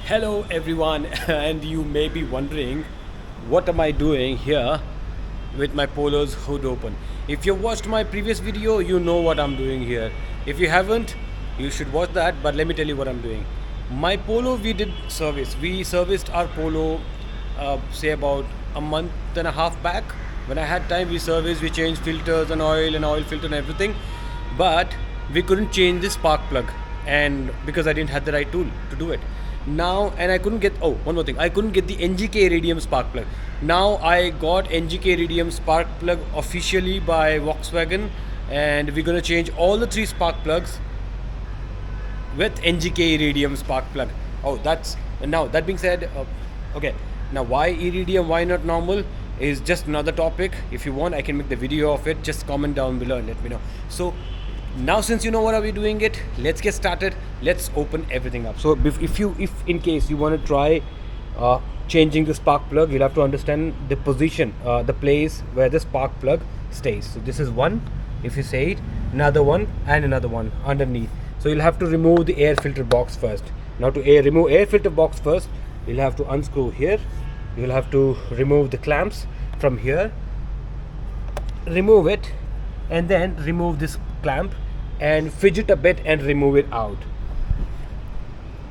Hello everyone, and you may be wondering what am I doing here with my Polo's hood open. If you watched my previous video, you know what I'm doing here. If you haven't, you should watch that, but let me tell you what I'm doing. My Polo we did service. We serviced our Polo say about a month and a half back. When I had time, we serviced, we changed filters and oil filter and everything, but we couldn't change the spark plug, and because I didn't have the right tool to do it now, and I couldn't get, oh, one more thing, I couldn't get the NGK Iridium spark plug. Now I got NGK Iridium spark plug officially by Volkswagen, and we're gonna change all the three spark plugs with NGK Iridium spark plug. Oh, that's now that being said, okay. Now, why Iridium? Why not normal? Is just another topic. If you want, I can make the video of it. Just comment down below and let me know. So now, since you know what are we doing it, let's get started. Let's open everything up. So if in case you want to try changing the spark plug, you'll have to understand the position, the place where the spark plug stays. So this is one. If you say it, another one and another one underneath. So you'll have to remove the air filter box first. Now to remove air filter box first, you'll have to unscrew here. You'll have to remove the clamps from here. Remove it, and then remove this clamp and fidget a bit and remove it out.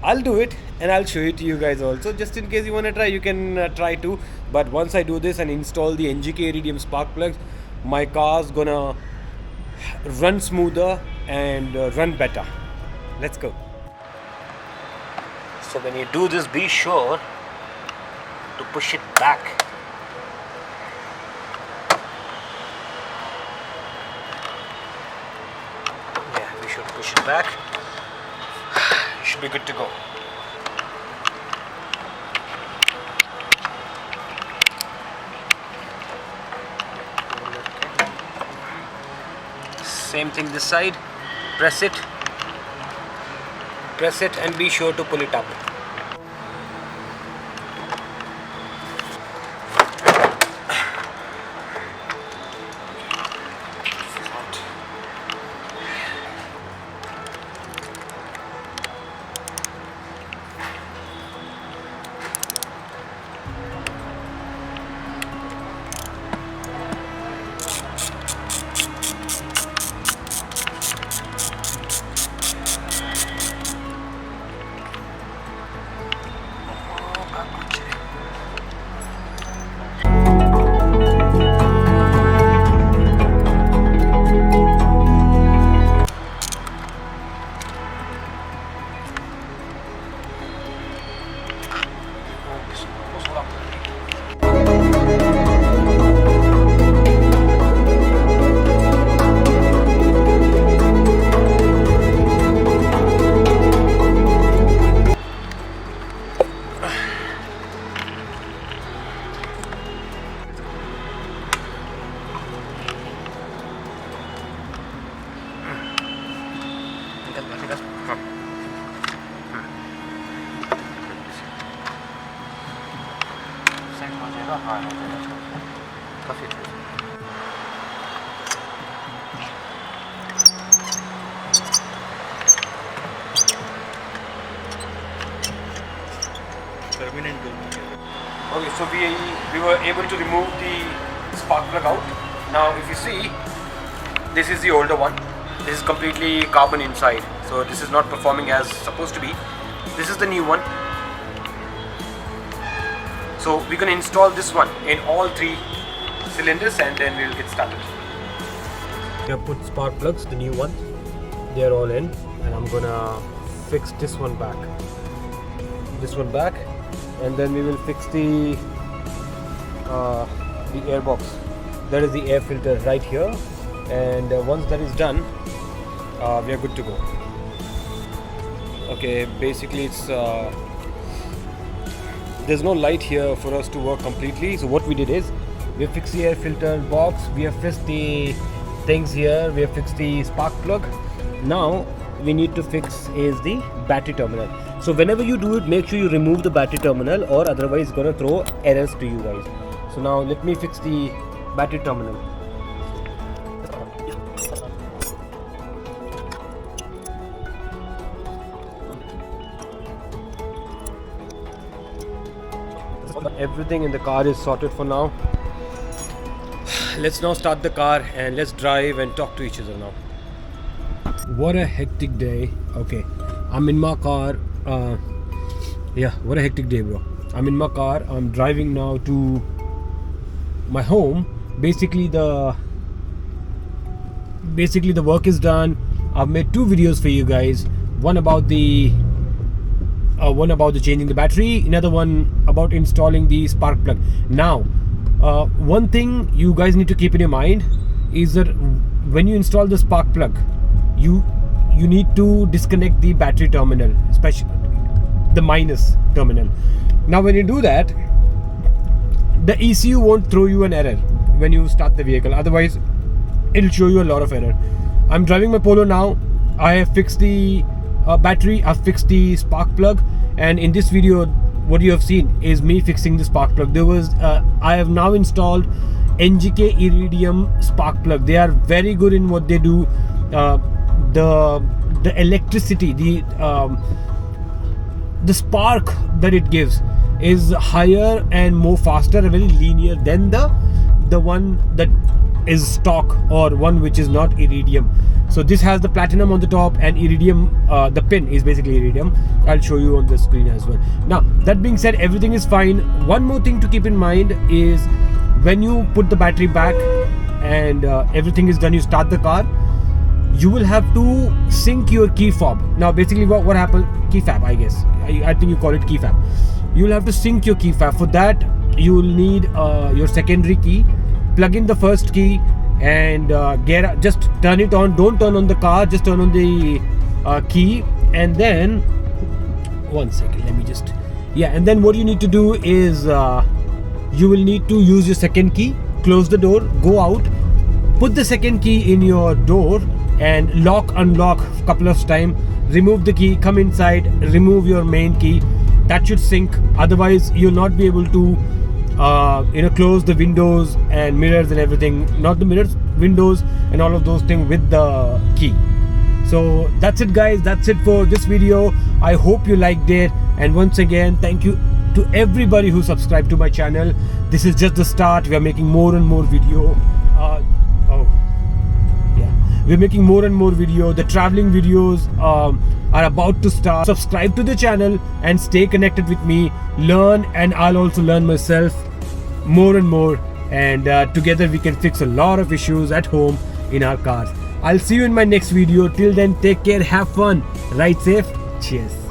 I'll do it and I'll show it to you guys also. Just in case you want to try, you can try too. But once I do this and install the NGK Iridium spark plugs, my car's gonna run smoother and run better. Let's go. So when you do this, be sure to push it back. Yeah, we should push it back. You should be good to go. Same thing this side. Press it and be sure to pull it up. Okay, so we were able to remove the spark plug out. Now if you see, this is the older one. This is completely carbon inside, so this is not performing as supposed to be. This is the new one. So we're gonna install this one in all three cylinders and then we'll get started. We have put spark plugs, the new one. They're all in, and I'm gonna fix this one back. And then we will fix the airbox. That is the air filter right here, and once that is done, we are good to go. Okay, basically it's there's no light here for us to work completely. So what we did is we have fixed the air filter box, we have fixed the things here, we have fixed the spark plug. Now we need to fix is the battery terminal. So whenever you do it, make sure you remove the battery terminal, or otherwise it's gonna throw errors to you guys. So now let me fix the battery terminal. Everything in the car is sorted for now. Let's now start the car and let's drive and talk to each other now. What a hectic day. Okay, I'm in my car. Yeah, what a hectic day, bro. I'm in my car. I'm driving now to my home. Basically the work is done. I've made 2 videos for you guys. One about the changing the battery, another one about installing the spark plug. Now, one thing you guys need to keep in your mind is that when you install the spark plug, you need to disconnect the battery terminal, especially the minus terminal. Now when you do that, the ECU won't throw you an error when you start the vehicle, otherwise it'll show you a lot of error. I'm driving my Polo now. I have fixed the battery, I've fixed the spark plug, and in this video what you have seen is me fixing the spark plug. I have now installed NGK Iridium spark plug. They are very good in what they do. The electricity, the spark that it gives is higher and more faster and very linear than the one that is stock or one which is not iridium. So this has the platinum on the top, and iridium, the pin is basically iridium. I'll show you on the screen as well. Now that being said, everything is fine. One more thing to keep in mind is when you put the battery back and everything is done, you start the car, you will have to sync your key fob. Now basically what happens, key fob, I guess, I think you call it key fob. You will have to sync your key fob. For that you will need your secondary key. Plug in the first key and just turn it on. Don't turn on the car, just turn on the key, and then one second, let me just, yeah, and then what you need to do is you will need to use your second key, close the door, go out, put the second key in your door and unlock a couple of times, remove the key, come inside, remove your main key. That should sync. Otherwise you'll not be able to close the windows and mirrors and everything, not the mirrors, windows and all of those things with the key. So that's it guys, that's it for this video. I hope you liked it, and once again thank you to everybody who subscribed to my channel. This is just the start. We are making more and more video. We're making more and more video. The traveling videos are about to start. Subscribe to the channel and stay connected with me. Learn, and I'll also learn myself more and more. And together we can fix a lot of issues at home in our cars. I'll see you in my next video. Till then, take care, have fun, ride safe. Cheers.